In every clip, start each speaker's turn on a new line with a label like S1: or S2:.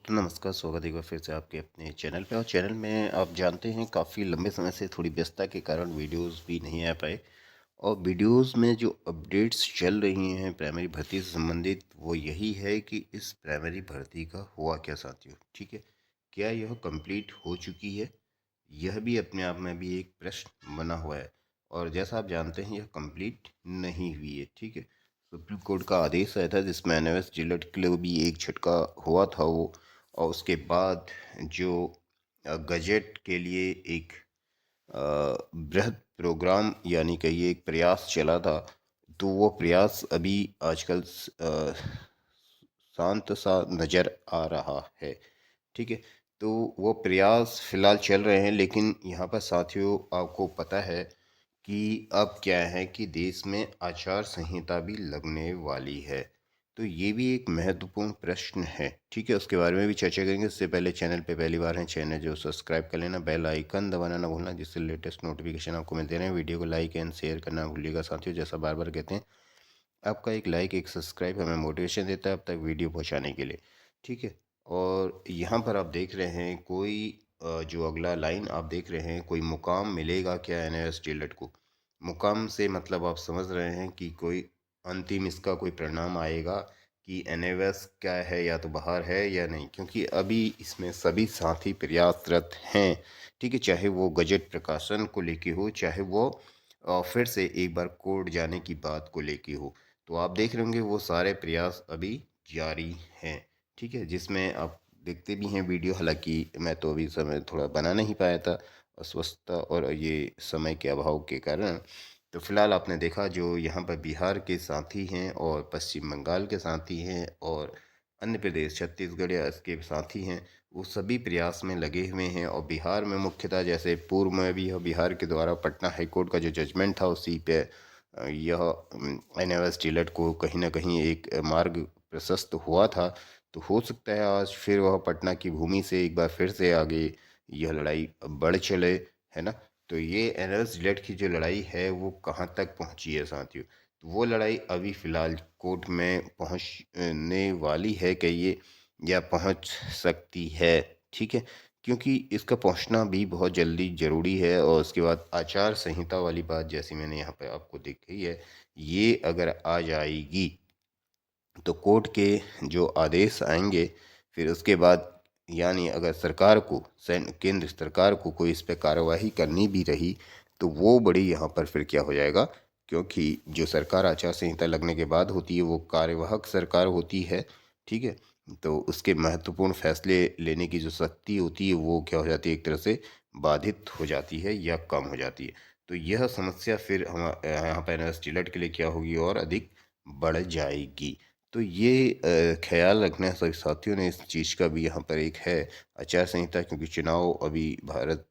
S1: दोस्तों नमस्कार। स्वागत है एक बार फिर से आपके अपने चैनल पे। और चैनल में आप जानते हैं काफ़ी लंबे समय से थोड़ी व्यस्तता के कारण वीडियोस भी नहीं आ पाए। और वीडियोस में जो अपडेट्स चल रही हैं प्राइमरी भर्ती से संबंधित वो यही है कि इस प्राइमरी भर्ती का हुआ क्या साथियों। ठीक है, क्या यह कंप्लीट हो चुकी है? यह भी अपने आप में भी एक प्रश्न बना हुआ है। और जैसा आप जानते हैं यह कंप्लीट नहीं हुई है। ठीक है, सुप्रीम कोर्ट का आदेश आया था जिसमें एनएमएस जिलेट के लिए भी एक झटका हुआ था वो। और उसके बाद जो गजट के लिए एक बृहद प्रोग्राम यानी कहिए एक प्रयास चला था, तो वो प्रयास अभी आजकल शांत सा नज़र आ रहा है। ठीक है, तो वो प्रयास फिलहाल चल रहे हैं, लेकिन यहाँ पर साथियों आपको पता है कि अब क्या है कि देश में आचार संहिता भी लगने वाली है। तो ये भी एक महत्वपूर्ण प्रश्न है। ठीक है, उसके बारे में भी चर्चा करेंगे। उससे पहले चैनल पे पहली बार हैं, चैनल जो सब्सक्राइब कर लेना, बेल आइकन दबाना ना भूलना, जिससे लेटेस्ट नोटिफिकेशन आपको मिलते रहें। वीडियो को लाइक एंड शेयर करना ना भूलिएगा साथियों। जैसा बार बार कहते हैं, आपका एक लाइक एक सब्सक्राइब हमें मोटिवेशन देता है अब तक वीडियो पहुंचाने के लिए। ठीक है, और यहाँ पर आप देख रहे हैं कोई जो अगला लाइन आप देख रहे हैं, कोई मुकाम मिलेगा क्या एनएस टिलट को? मुकाम से मतलब आप समझ रहे हैं कि कोई अंतिम इसका कोई परिणाम आएगा कि एनएस क्या है, या तो बाहर है या नहीं, क्योंकि अभी इसमें सभी साथी प्रयासरत हैं। ठीक है, चाहे वो गजट प्रकाशन को लेके हो, चाहे वो फिर से एक बार कोर्ट जाने की बात को लेके हो। तो आप देख रहे होंगे वो सारे प्रयास अभी जारी हैं। ठीक है, जिसमें आप देखते भी हैं वीडियो। हालांकि मैं तो अभी समय थोड़ा बना नहीं पाया था, अस्वस्थता और ये समय के अभाव के कारण। तो फिलहाल आपने देखा जो यहाँ पर बिहार के साथी हैं और पश्चिम बंगाल के साथी हैं और अन्य प्रदेश छत्तीसगढ़ या इसके साथी हैं, वो सभी प्रयास में लगे हुए हैं। और बिहार में मुख्यतः जैसे पूर्व में भी बिहार के द्वारा पटना हाईकोर्ट का जो जजमेंट था उसी पे यह एनएस टिलट को कहीं ना कहीं एक मार्ग प्रशस्त हुआ था। तो हो सकता है आज फिर वह पटना की भूमि से एक बार फिर से आगे यह लड़ाई बढ़ चले, है ना। तो ये एनएस टिलट की जो लड़ाई है वो कहाँ तक पहुँची है साथियों? तो वो लड़ाई अभी फ़िलहाल कोर्ट में पहुँचने वाली है कहिए, या पहुँच सकती है। ठीक है, क्योंकि इसका पहुंचना भी बहुत जल्दी ज़रूरी है। और उसके बाद आचार संहिता वाली बात जैसी मैंने यहाँ पे आपको दिखाई है, ये अगर आ जाएगी तो कोर्ट के जो आदेश आएंगे, फिर उसके बाद यानी अगर सरकार को केंद्र सरकार को कोई इस पर कार्यवाही करनी भी रही तो वो बड़ी यहाँ पर फिर क्या हो जाएगा, क्योंकि जो सरकार आचार संहिता लगने के बाद होती है वो कार्यवाहक सरकार होती है। ठीक है, तो उसके महत्वपूर्ण फैसले लेने की जो शक्ति होती है वो क्या हो जाती है, एक तरह से बाधित हो जाती है या कम हो जाती है। तो यह समस्या फिर हम यहाँ पर स्टीलट के लिए क्या होगी, और अधिक बढ़ जाएगी। तो ये ख्याल रखना है सभी साथियों ने। इस चीज़ का भी यहाँ पर एक है आचार संहिता, क्योंकि चुनाव अभी भारत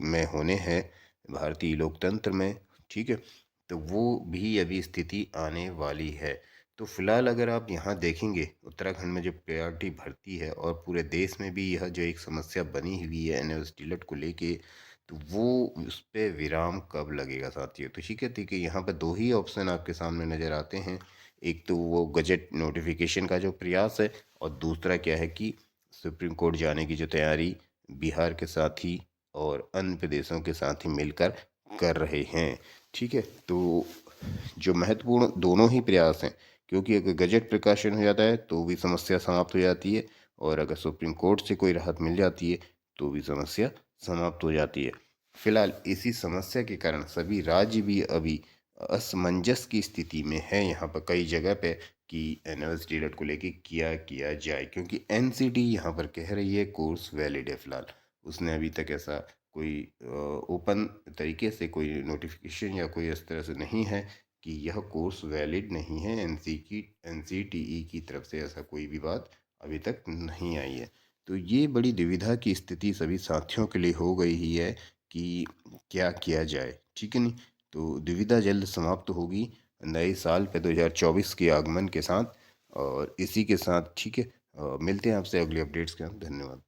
S1: में होने हैं, भारतीय लोकतंत्र में। ठीक है, तो वो भी अभी स्थिति आने वाली है। तो फिलहाल अगर आप यहाँ देखेंगे उत्तराखंड में जो प्रायोरिटी भर्ती है और पूरे देश में भी यह जो एक समस्या बनी हुई है एनएस टिलट को लेके, तो वो उस पर विराम कब लगेगा साथियों? तो ठीक है, यहाँ पर दो ही ऑप्शन आपके सामने नज़र आते हैं। एक तो वो गजट नोटिफिकेशन का जो प्रयास है, और दूसरा क्या है कि सुप्रीम कोर्ट जाने की जो तैयारी बिहार के साथी और अन्य प्रदेशों के साथी मिलकर कर रहे हैं। ठीक है, तो जो महत्वपूर्ण दोनों ही प्रयास हैं, क्योंकि अगर गजट प्रकाशन हो जाता है तो भी समस्या समाप्त हो जाती है, और अगर सुप्रीम कोर्ट से कोई राहत मिल जाती है तो भी समस्या समाप्त हो जाती है। फिलहाल इसी समस्या के कारण सभी राज्य भी अभी असमंजस की स्थिति में है यहाँ पर कई जगह पे कि एनएस टिलट को लेके किया किया जाए, क्योंकि एनसीटी यहाँ पर कह रही है कोर्स वैलिड है। फिलहाल उसने अभी तक ऐसा कोई ओपन तरीके से कोई नोटिफिकेशन या कोई इस तरह से नहीं है कि यह कोर्स वैलिड नहीं है। एनसीटीई की तरफ से ऐसा कोई भी बात अभी तक नहीं आई है। तो ये बड़ी दुविधा की स्थिति सभी साथियों के लिए हो गई ही है कि क्या किया जाए। ठीक है नहीं, तो दुविधा जल्द समाप्त होगी नए साल पे 2024 के आगमन के साथ। और इसी के साथ ठीक है, मिलते हैं आपसे अगले अपडेट्स के साथ। धन्यवाद।